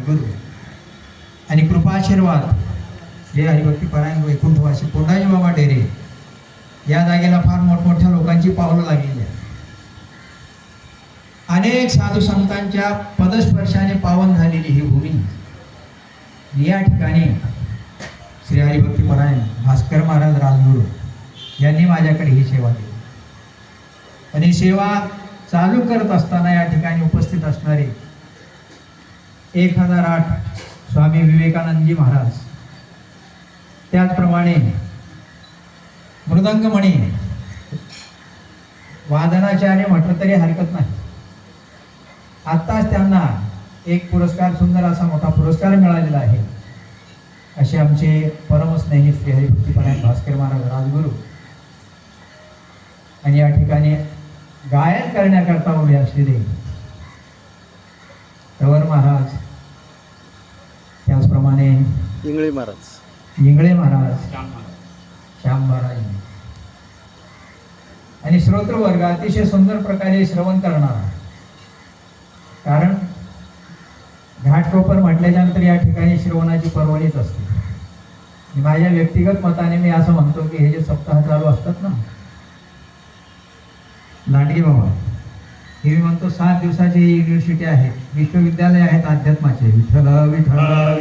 सद्गुरू आणि कृपाशीर्वाद श्री हरिभक्ती परायण वैकुंठवासी कोंडाजी बाबा डेरे या जागेला फार मोठमोठ्या लोकांची पावलं लागलेली आहेत. अनेक साधू संतांच्या पदस्पर्शाने पावन झालेली ही भूमी. या ठिकाणी श्री हरिभक्ती परायण भास्कर महाराज राजगुरू यांनी माझ्याकडे ही सेवा दिली आणि सेवा चालू करत असताना या ठिकाणी उपस्थित असणारे 1008 स्वामी विवेकानंदजी महाराज, त्याचप्रमाणे मृदंगमणी वादनाचार्य म्हटलं तरी हरकत नाही. आत्ताच त्यांना एक पुरस्कार, सुंदर असा मोठा पुरस्कार मिळालेला आहे. असे आमचे परमस्नेही श्री हरिभक्ती परायण भास्कर महाराज राजगुरू आणि या ठिकाणी गायन करण्याकरता उभे असलेले रवर महाराज, त्याचप्रमाणे इंगळे महाराज, श्याम महाराज आणि श्रोतृवर्ग अतिशय सुंदर प्रकारे श्रवण करणारा. कारण घाटकोपर म्हटल्याच्या नंतर या ठिकाणी श्रवणाची पर्वणीच असते. माझ्या व्यक्तिगत मताने मी असं म्हणतो की हे जे सप्ताह चालू असतात ना, लांडगे बाबा, हे मी म्हणतो 7 दिवसाची युनिव्हर्सिटी आहे, विश्वविद्यालय आहेत अध्यात्माचे. विठ्ठल विठ्ठल